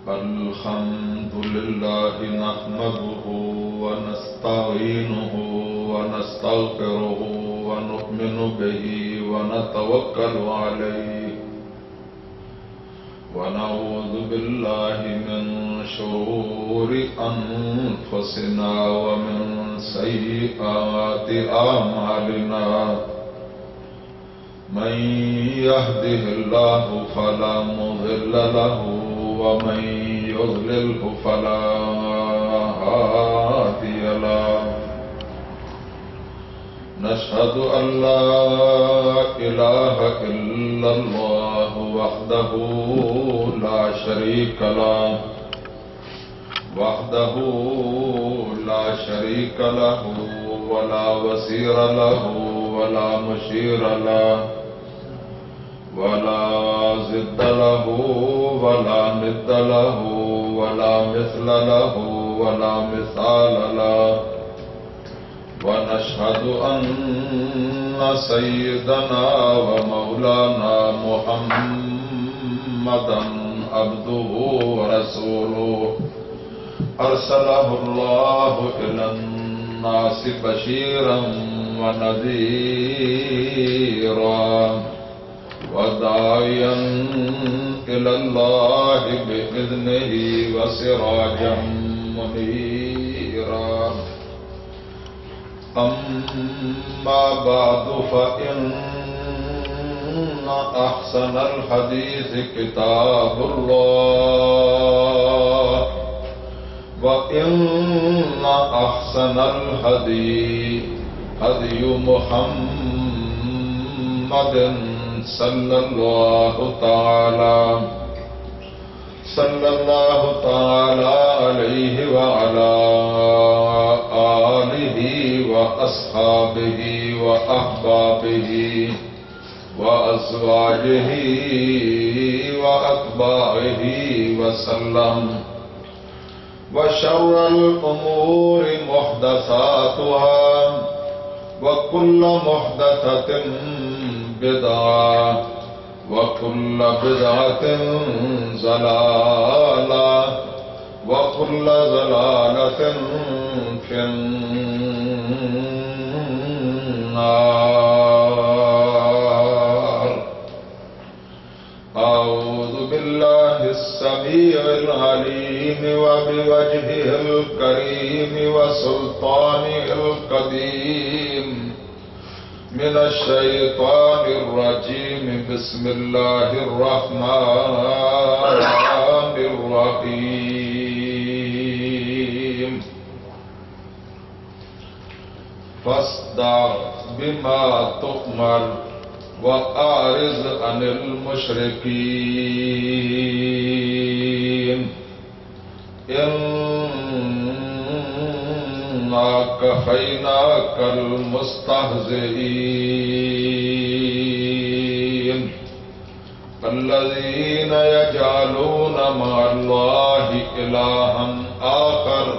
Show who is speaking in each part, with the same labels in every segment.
Speaker 1: الحمد لله نحمده ونستعينه ونستغفره ونؤمن به ونتوكل عليه ونعوذ بالله من شرور أنفسنا ومن سيئات أعمالنا من يهده الله فلا مضل له ومن يضلله فلا هادي له نشهد أن لا إله إلا الله وحده لا شريك له ولا وزير له ولا مشير له ولا ضد له ولا ند له ولا مثل له ولا مثال له ونشهد أن سيدنا ومولانا محمدا عبده ورسوله أرسله الله إلى الناس بشيرا ونذيرا وداعيا إلى الله بإذنه وسراجا منيرا أما بعد فإن أحسن الحديث كتاب الله وإن أحسن الهدي هدي محمد صلى الله تعالى عليه وعلى آله وأصحابه وأحبابه وأزواجه وأتباعه وسلم وشر الأمور محدثاتها وكل محدثة بدعة وكل بدعة ضلالة وكل ضلالة في النار. أعوذ بالله السميع العليم وبوجهه الكريم وسلطانه القديم من الشيطان الرجيم. بسم الله الرحمن الرحيم. فاصدع بما تؤمر وأعرض عن المشركين إنا كفيناك المستهزئين الذين يجعلون مع الله إلها آخر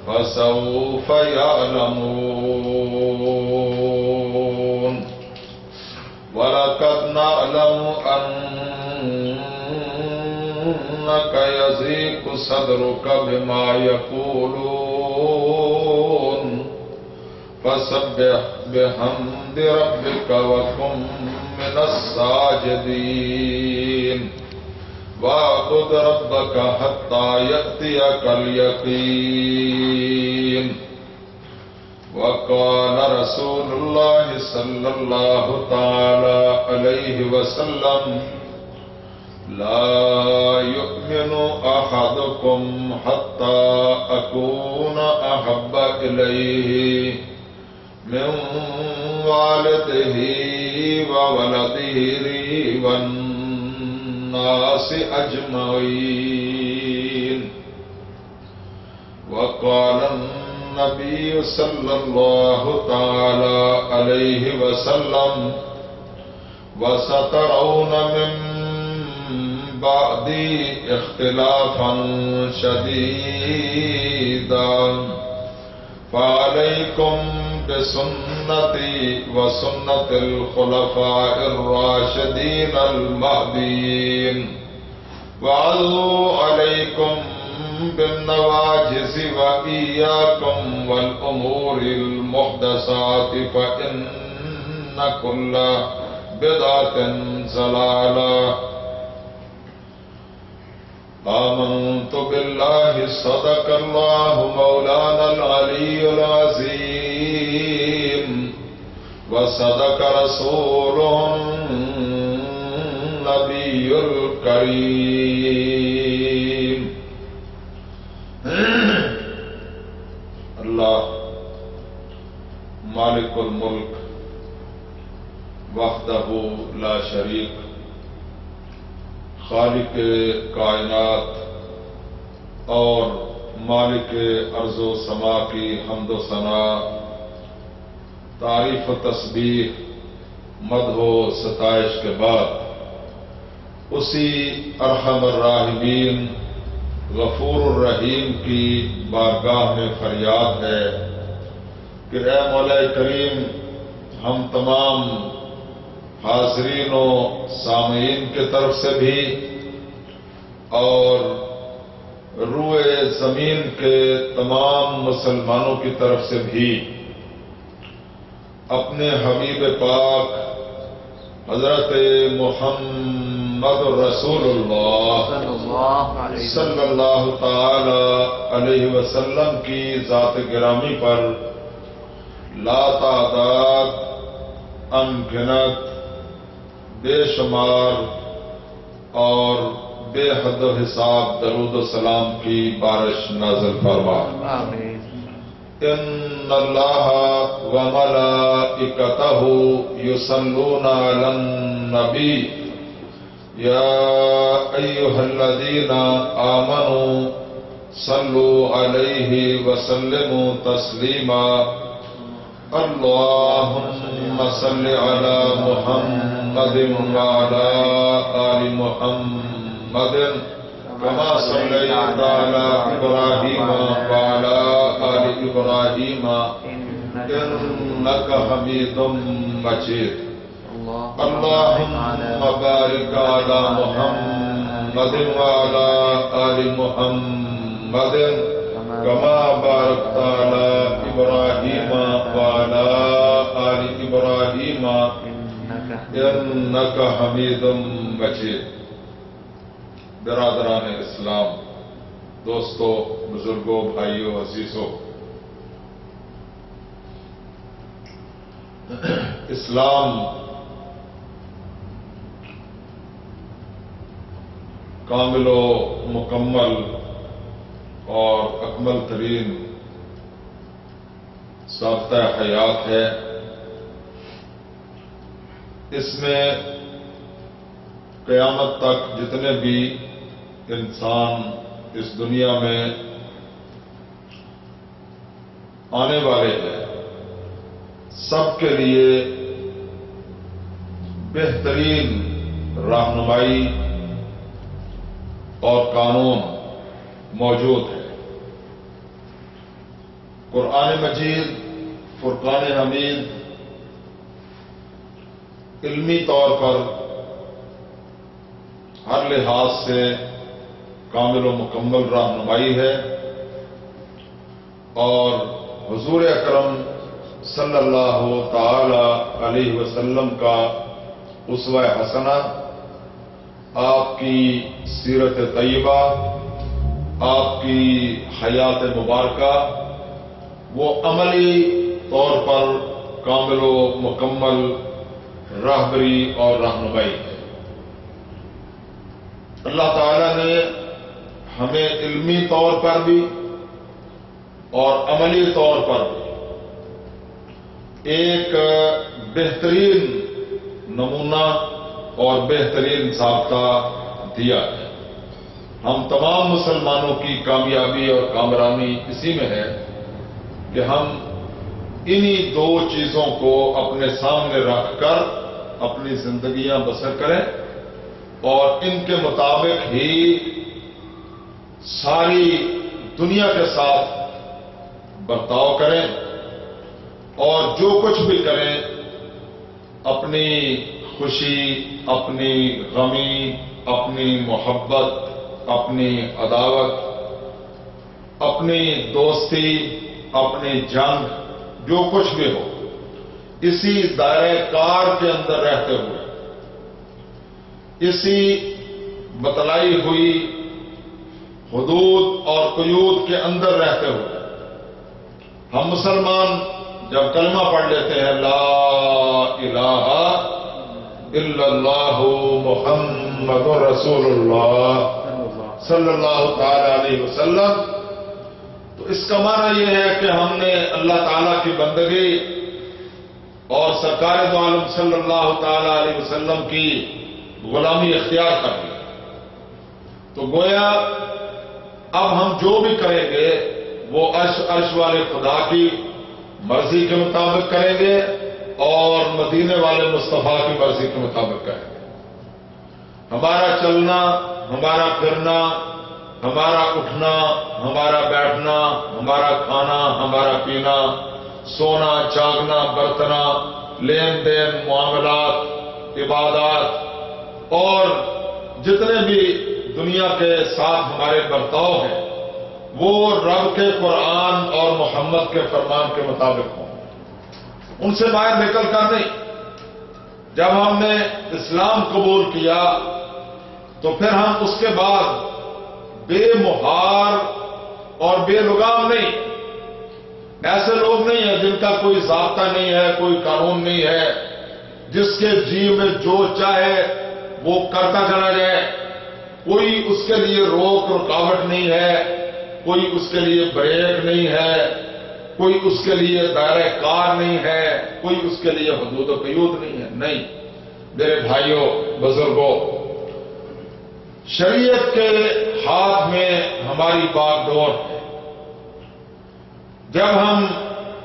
Speaker 1: فسوف يعلمون. ولقد نعلم أنك يضيق صدرك بما يقولون فسبح بحمد ربك وكن من الساجدين واعبد ربك حتى يأتيك اليقين. وقال رسول الله صلى الله تعالى عليه وسلم لا يؤمن أحدكم حتى أكون أحب إليه من والده وولده والناس أجمعين. وقال النبي صلى الله تعالى عليه وسلم وسترون من بعدي اختلافا شديدا فعليكم بسنتی وسنت الخلفاء الراشدین المہدیین وعضوا علیکم بالنواجذ وإياكم والأمور المحدثات فإن كل بدعة ضلالة آمنت بالله صدق الله مولانا العلي العظيم وصدق رسوله النبي الكريم اللہ مالک الملک وحدہ لا شریک خالق کائنات اور مالک ارض و سما کی حمد و ثنا تعریف و تسبیح مدح و ستائش کے بعد اسی ارحم الراحمین غفور الرحیم کی بارگاہ میں فریاد ہے کہ اے مولا کریم ہم تمام حاضرین و سامعین کی طرف سے بھی اور روئے زمین کے تمام مسلمانوں کی طرف سے بھی اپنے حبیب پاک حضرت محمد رسول اللہ صلی اللہ تعالی علیہ وسلم کی ذات گرامی پر لا تعداد انگنت بے شمار اور بے حد و حساب درود و سلام کی بارش نازل فرما آمین ان اللہ و ملائکتہ یصلون علی النبی یا ایھا الذین آمنوا صلوا علیہ وسلموا تسلیما اللہم صل علی محمد وعلی آل محمد كما صليت على إبراهيم وعلى آل إبراهيم إنك حميد مجيد اللهم بارك على محمد وعلى آل محمد كما باركت على إبراهيم وعلى آل إبراهيم إنك حميد مجيد برادران اسلام، دوستو، بزرگوں، بھائیوں، عزیزوں، اسلام کامل و مکمل اور اکمل ترین ضابطۂ حیات ہے۔ اس میں قیامت تک جتنے بھی انسان اس دنیا میں آنے والے ہیں سب کے لیے بہترین رہنمائی اور قانون موجود ہے۔ قرآن مجید، فرقان حمید علمی طور پر ہر لحاظ سے کامل و مکمل رہنمائی ہے، اور حضور اکرم صلی اللہ تعالی علیہ وسلم کا اسوہ حسنہ، آپ کی سیرت طیبہ، آپ کی حیات مبارکہ وہ عملی طور پر کامل و مکمل راہبری اور رہنمائی ہے۔ اللہ تعالیٰ نے ہمیں علمی طور پر بھی اور عملی طور پر بھی ایک بہترین نمونہ اور بہترین ضابطہ دیا ہے۔ ہم تمام مسلمانوں کی کامیابی اور کامرانی اسی میں ہے کہ ہم انہی دو چیزوں کو اپنے سامنے رکھ کر اپنی زندگیاں بسر کریں اور ان کے مطابق ہی ساری دنیا کے ساتھ برتاؤ کریں، اور جو کچھ بھی کریں اپنی خوشی، اپنی غمی، اپنی محبت، اپنی عداوت، اپنی دوستی، اپنی جنگ، جو کچھ بھی ہو، اسی دائرہ کار کے اندر رہتے ہوئے، اسی بتلائی ہوئی حدود اور قیود کے اندر رہتے ہوئے ہم مسلمان جب کلمہ پڑھ لیتے ہیں لا الہ الا اللہ محمد رسول اللہ صلی اللہ تعالی علیہ وسلم، تو اس کا معنی یہ ہے کہ ہم نے اللہ تعالی کی بندگی اور سرکار دو عالم صلی اللہ تعالی علیہ وسلم کی غلامی اختیار کر لی۔ تو گویا اب ہم جو بھی کریں گے وہ عرش والے خدا کی مرضی کے مطابق کریں گے اور مدینے والے مصطفیٰ کی مرضی کے مطابق کریں گے۔ ہمارا چلنا، ہمارا پھرنا، ہمارا اٹھنا، ہمارا بیٹھنا، ہمارا کھانا، ہمارا پینا، سونا، جاگنا، برتنا، لین دین، معاملات، عبادات اور جتنے بھی دنیا کے ساتھ ہمارے برتاؤ ہیں وہ رب کے قرآن اور محمد کے فرمان کے مطابق ہوں، ان سے باہر نکل کر نہیں۔ جب ہم نے اسلام قبول کیا تو پھر ہم اس کے بعد بے مہار اور بے لگام نہیں، ایسے لوگ نہیں ہیں جن کا کوئی ضابطہ نہیں ہے، کوئی قانون نہیں ہے، جس کے جی میں جو چاہے وہ کرتا چلا جائے، کوئی اس کے لیے روک رکاوٹ نہیں ہے، کوئی اس کے لیے بریک نہیں ہے، کوئی اس کے لیے دائرہ کار نہیں ہے، کوئی اس کے لیے حدود و قیود نہیں ہے۔ نہیں میرے بھائیوں، بزرگوں، شریعت کے ہاتھ میں ہماری باغ ڈور ہے۔ جب ہم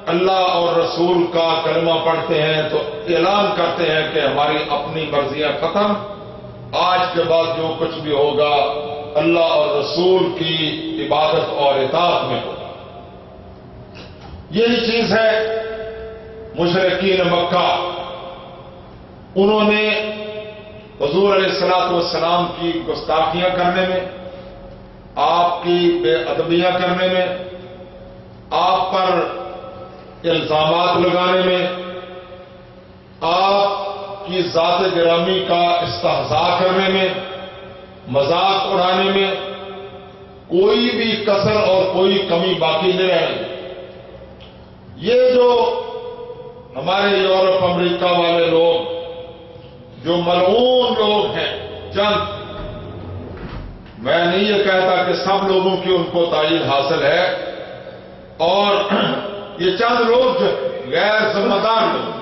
Speaker 1: اللہ اور رسول کا کلمہ پڑھتے ہیں تو اعلان کرتے ہیں کہ ہماری اپنی مرضیاں ختم، آج کے بعد جو کچھ بھی ہوگا اللہ اور رسول کی عبادت اور اطاعت میں ہوگا۔ یہی چیز ہے مشرکین مکہ، انہوں نے حضور علیہ الصلوۃ والسلام کی گستاخیاں کرنے میں، آپ کی بے ادبیاں کرنے میں، آپ پر الزامات لگانے میں، آپ کی ذات گرامی کا استہزاء کرنے میں، مذاق اڑانے میں کوئی بھی کسر اور کوئی کمی باقی نہیں رہی۔ یہ جو ہمارے یورپ امریکہ والے لوگ جو ملعون لوگ ہیں، چند، میں نہیں یہ کہتا کہ سب لوگوں کی ان کو تائید حاصل ہے، اور یہ چند لوگ جو غیر ذمہ دار لوگ،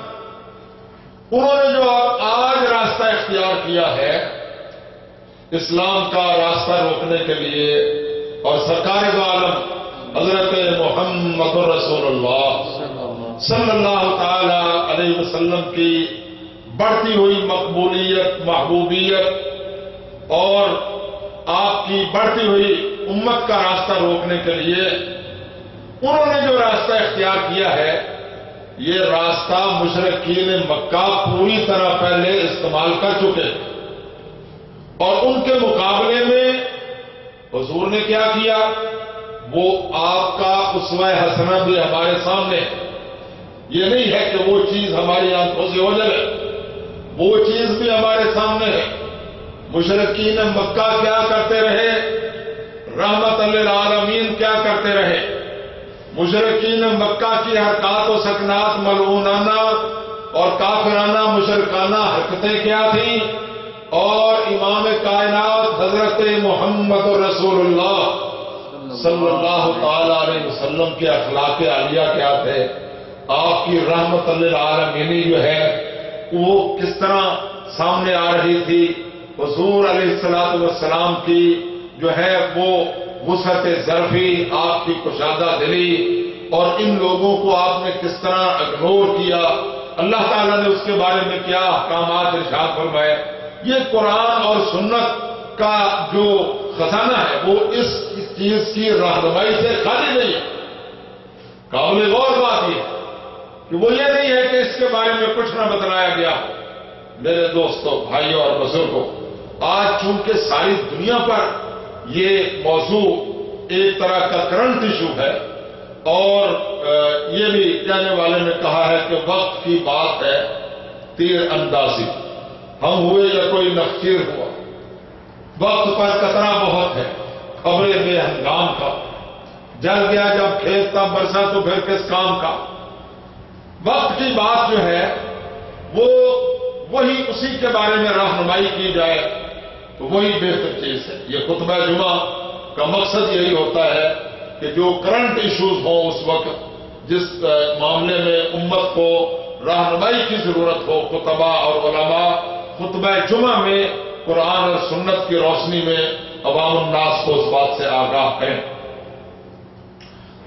Speaker 1: انہوں نے جو آج راستہ اختیار کیا ہے اسلام کا راستہ روکنے کے لیے اور سرکار دو عالم حضرت محمد رسول اللہ صلی اللہ تعالی علیہ وسلم کی بڑھتی ہوئی مقبولیت، محبوبیت اور آپ کی بڑھتی ہوئی امت کا راستہ روکنے کے لیے انہوں نے جو راستہ اختیار کیا ہے، یہ راستہ مشرکین مکہ پوری طرح پہلے استعمال کر چکے، اور ان کے مقابلے میں حضور نے کیا کیا؟ وہ آپ کا اسوہ حسنہ بھی ہمارے سامنے ہے۔ یہ نہیں ہے کہ وہ چیز ہماری آنکھوں سے اوجھل ہے، وہ چیز بھی ہمارے سامنے ہے۔ مشرکین مکہ کیا کرتے رہے، رحمت للعالمین کیا کرتے رہے، مشرکین مکہ کی حرکات و سکنات ملعونانہ اور کافرانہ مشرکانہ حرکتیں کیا تھیں، اور امام کائنات حضرت محمد رسول اللہ صلی اللہ تعالی علیہ وسلم کے اخلاق عالیہ کیا تھے، آپ کی رحمت للعالمینی جو ہے وہ کس طرح سامنے آ رہی تھی، حضور علیہ الصلوۃ والسلام کی جو ہے وہ وسعت ظرفی، آپ کی کشادہ دلی، اور ان لوگوں کو آپ نے کس طرح اگنور کیا، اللہ تعالیٰ نے اس کے بارے میں کیا احکامات ارشاد فرمائے۔ یہ قرآن اور سنت کا جو خزانہ ہے وہ اس چیز کی رہنمائی سے خالی نہیں ہے۔ قابل غور بات یہ کہ کہ وہ یہ نہیں ہے کہ اس کے بارے میں کچھ نہ بتلایا گیا. میرے دوستوں، بھائیوں اور بزرگوں، آج چونکہ ساری دنیا پر یہ موضوع ایک طرح کا کرنٹ ایشو ہے، اور یہ بھی کہنے والے نے کہا ہے کہ وقت کی بات ہے تیر اندازی، ہم ہوئے یا کوئی نخچیر ہوا. وقت پر قطرہ بہت ہے، خبریں بے ہنگام کا، جل گیا جب کھیت تب برسا تو پھر کس کام کا. وقت کی بات جو ہے وہ وہی اسی کے بارے میں رہنمائی کی جائے تو وہی بہتر چیز ہے. یہ خطبہ جمعہ کا مقصد یہی ہوتا ہے کہ جو کرنٹ ایشوز ہوں اس وقت، جس معاملے میں امت کو رہنمائی کی ضرورت ہو، خطبہ اور علماء خطبہ جمعہ میں قرآن اور سنت کی روشنی میں عوام الناس کو اس بات سے آگاہ کریں.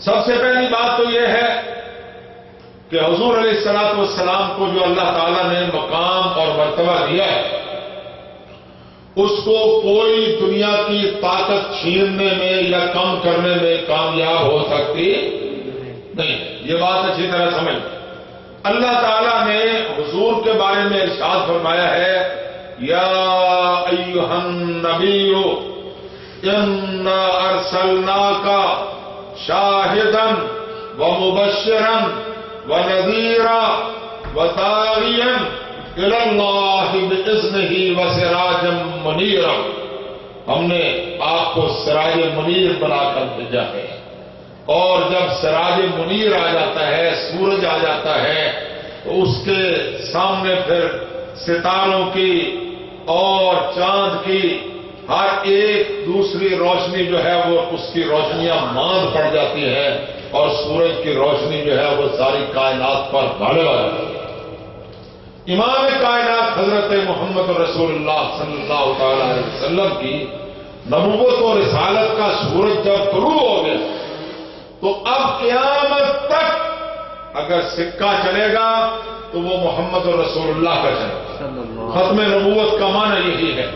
Speaker 1: سب سے پہلی بات تو یہ ہے کہ حضور علیہ الصلوۃ والسلام کو جو اللہ تعالیٰ نے مقام اور مرتبہ دیا ہے، اس کو کوئی دنیا کی طاقت چھیننے میں یا کم کرنے میں کامیاب ہو سکتی نہیں. یہ بات اچھی طرح سمجھ. اللہ تعالیٰ نے حضور کے بارے میں ارشاد فرمایا ہے، یا ایھا النبی انا ارسلناک شاہدا ومبشرا ونذیرا وداعیا الی اللہ باذنہ وسراجا منیرا. ہم نے آپ کو سراج منیر بنا کر بھیجا ہے، اور جب سراج منیر آ جاتا ہے، سورج آ جاتا ہے، تو اس کے سامنے پھر ستاروں کی اور چاند کی ہر ایک دوسری روشنی جو ہے وہ اس کی روشنیاں ماند پڑ جاتی ہے، اور سورج کی روشنی جو ہے وہ ساری کائنات پر غالب آ جاتی ہے. امام کائنات حضرت محمد رسول اللہ صلی اللہ تعالی علیہ وسلم کی نبوت اور رسالت کا سورج جب طلوع ہو گیا تو اب قیامت تک اگر سکہ چلے گا تو وہ محمد رسول اللہ کا چلے گا. ختم نبوت کا معنی یہی ہے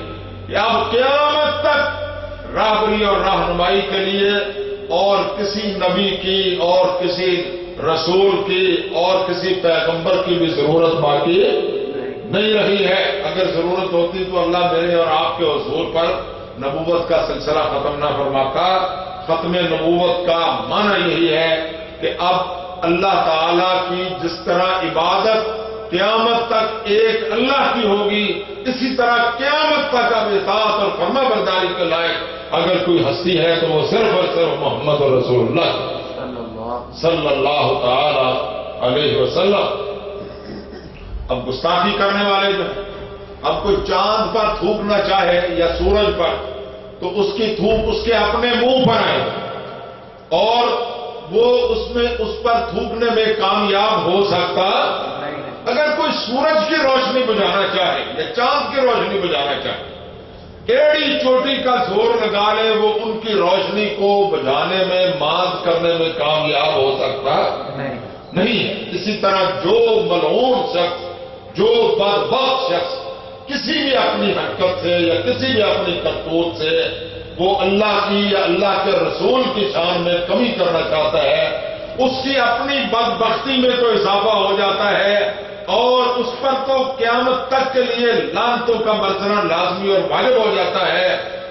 Speaker 1: کہ اب قیامت تک راہبری اور رہنمائی کے لیے اور کسی نبی کی اور کسی رسول کی اور کسی پیغمبر کی بھی ضرورت باقی نہیں رہی ہے. اگر ضرورت ہوتی تو اللہ میرے اور آپ کے حضور پر نبوت کا سلسلہ ختم نہ فرماتا. ختم نبوت کا معنی یہی ہے کہ اب اللہ تعالی کی جس طرح عبادت قیامت تک ایک اللہ کی ہوگی، اسی طرح قیامت تک اب اطاعت اور فرما برداری کے لائق اگر کوئی ہستی ہے تو وہ صرف اور صرف محمد رسول اللہ صلی اللہ تعالی علیہ وسلم. اب گستاخی کرنے والے جو اب کوئی چاند پر تھوکنا چاہے یا سورج پر تو اس کی تھوک اس کے اپنے منہ پر آئے اور وہ اس پر تھوکنے میں کامیاب ہو سکتا. اگر کوئی سورج کی روشنی بجھانا چاہے یا چاند کی روشنی بجھانا چاہے، ایڑی چوٹی کا زور لگا لے، وہ ان کی روشنی کو بجھانے میں ماند کرنے میں کامیاب ہو سکتا نہیں ہے. اسی طرح جو ملعون شخص، جو بدبخت شخص کسی بھی اپنی حرکت سے یا کسی بھی اپنی کرتوت سے وہ اللہ کی یا اللہ کے رسول کی شان میں کمی کرنا چاہتا ہے، اس کی اپنی بدبختی میں تو اضافہ ہو جاتا ہے اور اس پر تو قیامت تک کے لیے لعنتوں کا برسنا لازمی اور واجب ہو جاتا ہے.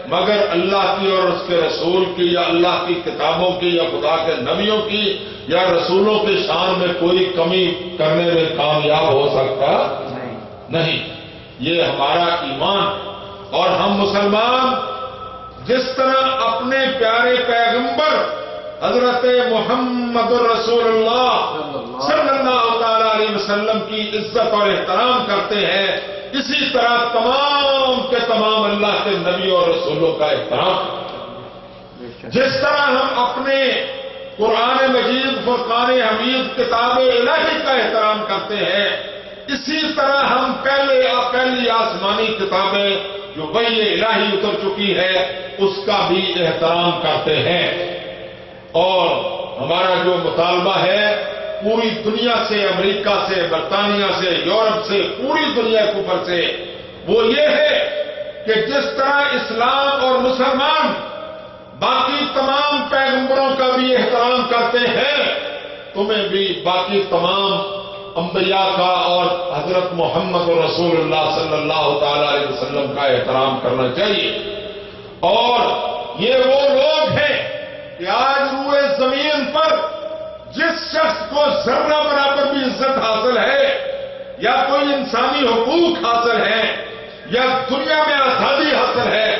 Speaker 1: مگر اللہ کی اور اس کے رسول کی یا اللہ کی کتابوں کی یا خدا کے نبیوں کی یا رسولوں کی شان میں کوئی کمی کرنے میں کامیاب ہو سکتا نہیں. یہ ہمارا ایمان. اور ہم مسلمان جس طرح اپنے پیارے پیغمبر حضرت محمد رسول اللہ صلی اللہ تعالی علیہ وسلم کی عزت اور احترام کرتے ہیں، اسی طرح تمام کے تمام اللہ کے نبی اور رسولوں کا احترام. جس طرح ہم اپنے قرآن مجید، فرقان حمید، کتاب الہی کا احترام کرتے ہیں، اسی طرح ہم پہلی آسمانی کتابیں جو وحی الہی اتر چکی ہے اس کا بھی احترام کرتے ہیں. اور ہمارا جو مطالبہ ہے پوری دنیا سے، امریکہ سے، برطانیہ سے، یورپ سے، پوری دنیا کے اوپر سے، وہ یہ ہے کہ جس طرح اسلام اور مسلمان باقی تمام پیغمبروں کا بھی احترام کرتے ہیں، تمہیں بھی باقی تمام انبیاء کا اور حضرت محمد رسول اللہ صلی اللہ تعالی علیہ وسلم کا احترام کرنا چاہیے۔ اور یہ وہ لوگ ہیں کہ آج روئے زمین پر جس شخص کو ذرہ برابر بھی عزت حاصل ہے یا کوئی انسانی حقوق حاصل ہے یا دنیا میں آزادی حاصل ہے،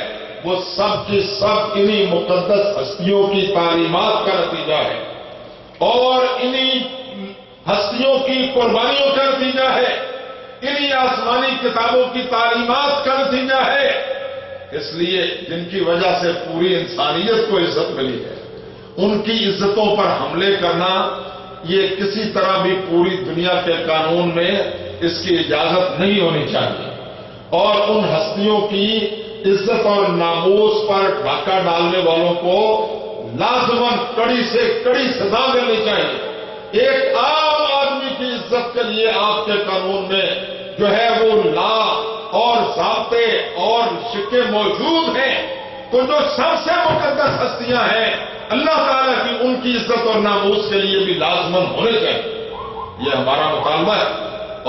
Speaker 1: وہ سب کی سب انہی مقدس ہستیوں کی تعلیمات کا نتیجہ ہے اور انہی ہستیوں کی قربانیوں کا نتیجہ ہے، انہی آسمانی کتابوں کی تعلیمات کا نتیجہ ہے۔ اس لیے جن کی وجہ سے پوری انسانیت کو عزت ملی ہے، ان کی عزتوں پر حملے کرنا یہ کسی طرح بھی پوری دنیا کے قانون میں اس کی اجازت نہیں ہونی چاہیے، اور ان ہستیوں کی عزت اور ناموس پر ڈھاکہ ڈالنے والوں کو لازماً کڑی سے کڑی سزا ملنی چاہیے۔ ایک عام آدمی کی عزت کے لیے آپ کے قانون میں جو ہے وہ لا اور ضابطے اور شکے موجود ہیں، تو جو سب سے مقدس ہستیاں ہیں اللہ تعالیٰ کی، ان کی عزت اور ناموس کے لیے بھی لازماً ہونے چاہیے۔ یہ ہمارا مطالبہ ہے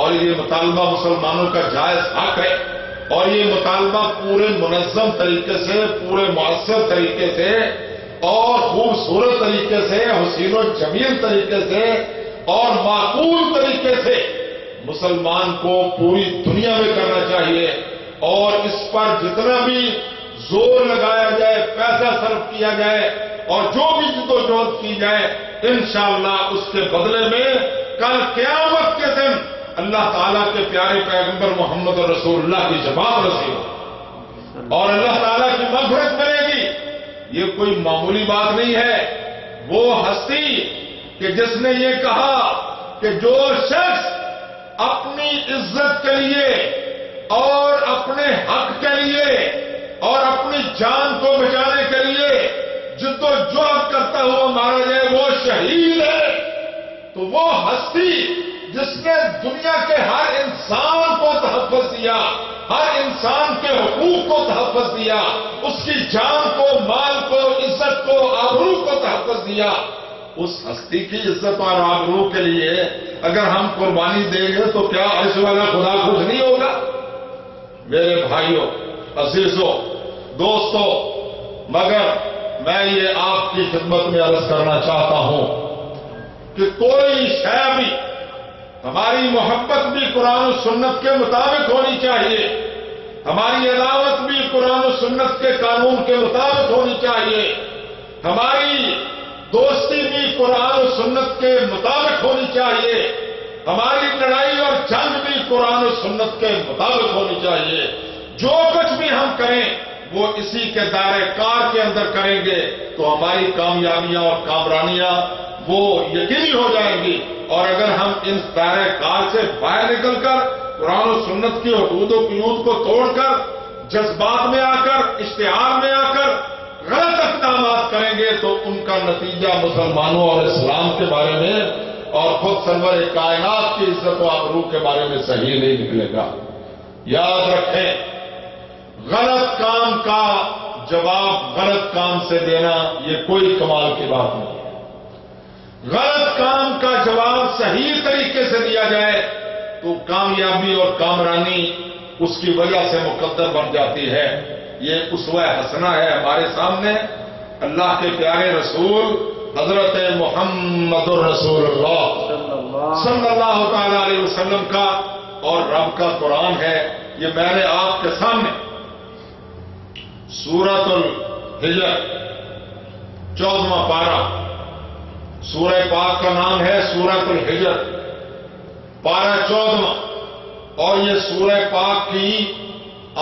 Speaker 1: اور یہ مطالبہ مسلمانوں کا جائز حق ہے، اور یہ مطالبہ پورے منظم طریقے سے، پورے مؤثر طریقے سے اور خوبصورت طریقے سے، حسین و جمیل طریقے سے اور معقول طریقے سے مسلمان کو پوری دنیا میں کرنا چاہیے، اور اس پر جتنا بھی زور لگایا جائے، پیسہ صرف کیا جائے اور جو بھی جدوجہد کی جائے، انشاءاللہ اس کے بدلے میں کل قیامت کے دن اللہ تعالیٰ کے پیارے پیغمبر محمد رسول اللہ کی جماعت نصیب ہو اور اللہ تعالیٰ کی مغفرت ملے گی۔ یہ کوئی معمولی بات نہیں ہے۔ وہ ہستی کہ جس نے یہ کہا کہ جو شخص اپنی عزت کے لیے اور اپنے حق کے لیے اور اپنی جان کو بچانے کے لیے جدوجہد کرتا ہوا مارا جائے وہ شہید ہے، تو وہ ہستی جس نے دنیا کے ہر انسان کو تحفظ دیا، ہر انسان کے حقوق کو تحفظ دیا، اس کی جان کو، مال کو، عزت کو، آبرو کو تحفظ دیا، اس ہستی کی عزت اور آبرو کے لیے اگر ہم قربانی دیں گے تو کیا عرش والا خدا خوش نہیں ہوگا؟ میرے بھائیوں، عزیزوں، دوستوں، مگر میں یہ آپ کی خدمت میں عرض کرنا چاہتا ہوں کہ کوئی شے بھی، ہماری محبت بھی قرآن و سنت کے مطابق ہونی چاہیے، ہماری عداوت بھی قرآن و سنت کے قانون کے مطابق ہونی چاہیے، ہماری دوستی بھی قرآن و سنت کے مطابق ہونی چاہیے، ہماری لڑائی اور جنگ بھی قرآن و سنت کے مطابق ہونی چاہیے۔ جو کچھ بھی ہم کریں وہ اسی کے دائرۂ کار کے اندر کریں گے تو ہماری کامیابیاں اور کامرانیاں وہ یقینی ہو جائیں گی، اور اگر ہم ان دائرۂ کار سے باہر نکل کر قرآن و سنت کی حدود و قیود کو توڑ کر جذبات میں آ کر، اشتہار میں آ کر غلط اقدامات کریں گے تو ان کا نتیجہ مسلمانوں اور اسلام کے بارے میں اور خود سرور کائنات کی عزت و آبرو کے بارے میں صحیح نہیں نکلے گا۔ یاد رکھیں، غلط کام کا جواب غلط کام سے دینا یہ کوئی کمال کی بات نہیں ہے۔ غلط کام کا جواب صحیح طریقے سے دیا جائے تو کامیابی اور کامرانی اس کی وجہ سے مقدر بن جاتی ہے۔ یہ اسوہ حسنہ ہے ہمارے سامنے اللہ کے پیارے رسول حضرت محمد الرسول اللہ صلی اللہ تعالی علیہ وسلم کا اور رب کا قرآن ہے۔ یہ میں نے آپ کے سامنے سورۃ الحجر 14واں پارہ، سورہ پاک کا نام ہے سورۃ الحجر، پارہ 14واں، اور یہ سورہ پاک کی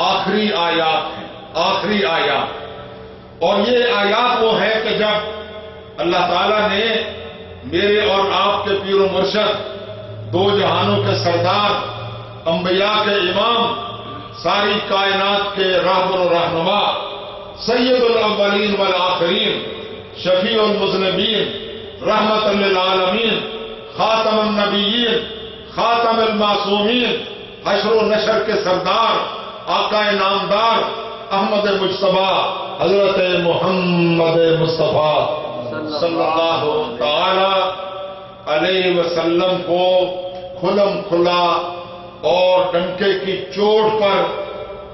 Speaker 1: آخری آیات ہیں، آخری آیات۔ اور یہ آیات وہ ہیں کہ جب اللہ تعالیٰ نے میرے اور آپ کے پیر و مرشد، دو جہانوں کے سردار، انبیاء کے امام، ساری کائنات کے رہبر و رہنما، سید الاولین والآخرین، شفیع المذنبین، رحمت للعالمین، خاتم النبیین، خاتم المعصومین، حشر و نشر کے سردار، آقا نامدار، احمد مجتبیٰ، حضرت محمد مصطفیٰ صلی اللہ تعالی علیہ وسلم کو کھلم کھلا اور ڈنکے کی چوٹ پر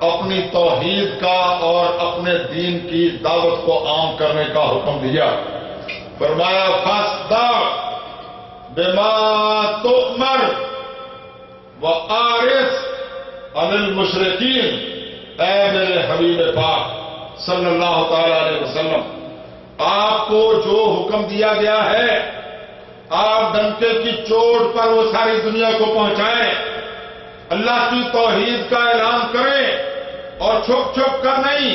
Speaker 1: اپنی توحید کا اور اپنے دین کی دعوت کو عام کرنے کا حکم دیا. فرمایا فاصدع بما تؤمر وأعرض عن المشرکین. اے میرے حبیب پاک صلی اللہ تعالی علیہ وسلم، آپ کو جو حکم دیا گیا ہے آپ ڈنکے کی چوٹ پر وہ ساری دنیا کو پہنچائیں، اللہ کی توحید کا اعلان کریں اور چھپ چھپ کر نہیں،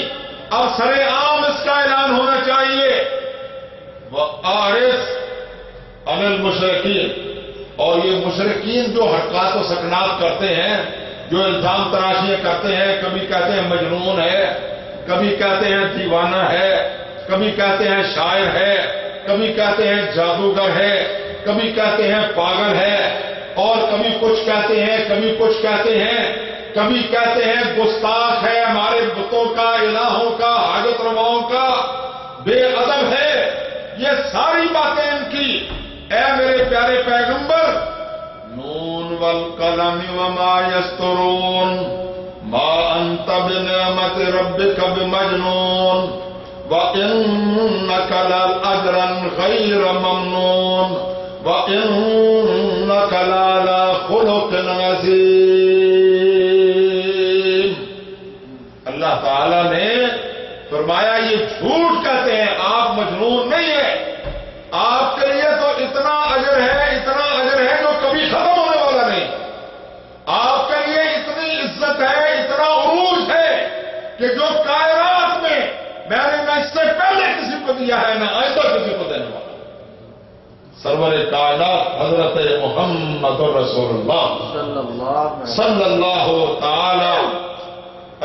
Speaker 1: اب سر عام اس کا اعلان ہونا چاہیے. وَأَعْرِضْ عَنِ الْمُشْرِكِينَ. اور یہ مشرکین جو حرکات و سکنات کرتے ہیں، جو الزام تراشیاں کرتے ہیں، کبھی کہتے ہیں مجنون ہے، کبھی کہتے ہیں دیوانہ ہے، کبھی کہتے ہیں شاعر ہے، کبھی کہتے ہیں جادوگر ہے، کبھی کہتے ہیں پاگل ہے، اور کبھی کچھ کہتے ہیں، کبھی کچھ کہتے ہیں، کبھی کہتے ہیں گستاخ ہے، ہمارے بتوں کا، الہوں کا، حاجت رواؤں کا، بے ادب ہے. یہ ساری باتیں ان کی. اے میرے پیارے پیغمبر، نون والقلم وما یسطرون ما انت بنعمت ربک بمجنون وَإِنَّكَ لَأَجْرًا غَيْرَ مَمْنُونٍ وَإِنَّكَ لَعَلَىٰ خُلُقٍ عَظِيمٍ. اللہ تعالیٰ نے فرمایا یہ جھوٹ کہتے ہیں، آپ مجنون نہیں ہیں، آپ کے لیے تو اتنا اجر ہے جو کبھی ختم ہونے والا نہیں. آپ کے لیے اتنی عزت ہے، اتنا عروج ہے کہ جو کائنات میں میں نے نہ اس سے پہلے کسی کو دیا ہے نہ آئندہ کسی کو دینے والا. سرور کائنات حضرت محمد رسول اللہ صلی اللہ تعالی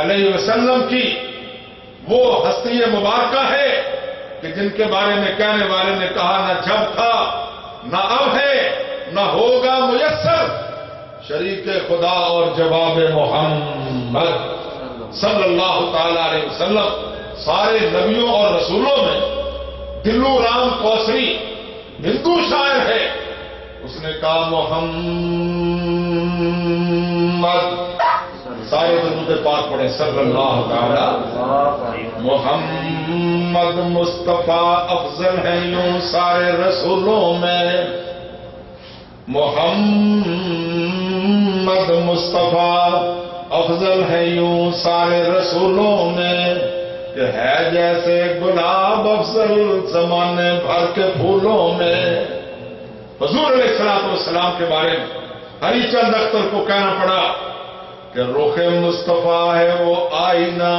Speaker 1: علیہ وسلم کی وہ ہستی مبارکہ ہے کہ جن کے بارے میں کہنے والے نے کہا نہ جب تھا نہ اب ہے نہ ہوگا میسر، شریک خدا اور جواب محمد صلی اللہ تعالی علیہ وسلم. سارے نبیوں اور رسولوں میں دلو رام کوسری ہندو شاعر ہے، اس نے کہا محمد، سارے درود پاک پڑھیں صلی اللہ تعالی. محمد مصطفیٰ افضل ہیں یوں سارے رسولوں میں، محمد مصطفیٰ افضل ہیں یوں سارے رسولوں میں، کہ ہے جیسے گلاب افضل زمانے بھر کے پھولوں میں. حضور علیہ الصلوۃ والسلام کے بارے میں ہری چند اختر کو کہنا پڑا کہ رخ مصطفیٰ ہے وہ آئینہ،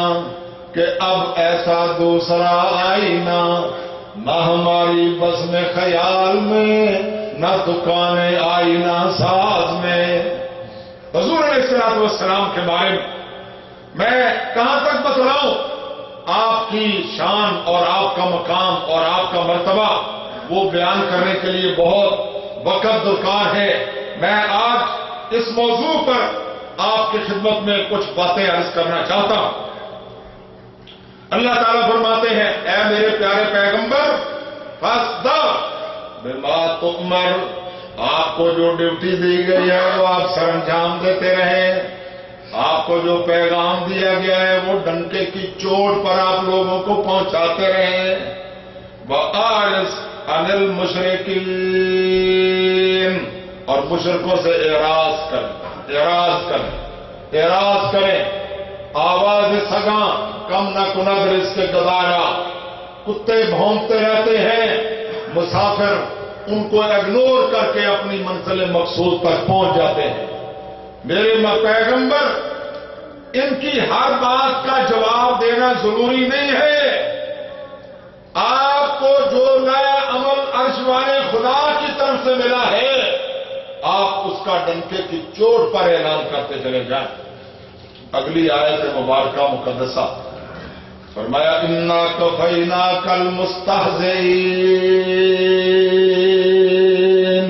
Speaker 1: کہ اب ایسا دوسرا آئینہ نہ ہماری بس میں خیال میں، نہ دکان آئینہ ساز میں. حضور علیہ الصلوۃ والسلام کے بارے میں کہاں تک بتلاؤں؟ آپ کی شان اور آپ کا مقام اور آپ کا مرتبہ وہ بیان کرنے کے لیے بہت وقت درکار ہے. میں آج اس موضوع پر آپ کی خدمت میں کچھ باتیں عرض کرنا چاہتا ہوں. اللہ تعالیٰ فرماتے ہیں اے میرے پیارے پیغمبر فاصدع بما تؤمر، آپ کو جو ڈیوٹی دی گئی ہے وہ آپ سر انجام دیتے رہیں. آپ کو جو پیغام دیا گیا ہے وہ ڈنکے کی چوٹ پر آپ لوگوں کو پہنچاتے رہیں. وَأَعْرِضْ عَنِ الْمُشْرِكِينَ، اور مشرکوں سے اعراض کریں. آواز سگاں کم نہ کند رزق گزارا. کتے بھونکتے رہتے ہیں، مسافر ان کو اگنور کر کے اپنی منزل مقصود تک پہنچ جاتے ہیں. میرے پیغمبر، ان کی ہر بات کا جواب دینا ضروری نہیں ہے. آپ کو جو نیا عمل عرش والے خدا کی طرف سے ملا ہے آپ اس کا ڈنکے کی چوٹ پر اعلان کرتے چلے جائیں. اگلی آیت مبارکہ مقدسہ فرمایا انا کفیناک المستہزئین.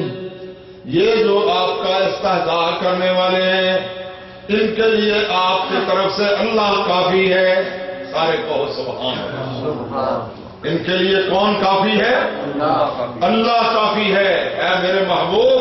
Speaker 1: یہ جو آپ کا استہزاء کرنے والے ہیں ان کے لیے آپ کی طرف سے اللہ کافی ہے. سارے کہو سبحان اللہ. ان کے لیے کون کافی ہے؟ اللہ کافی ہے. اے میرے محبوب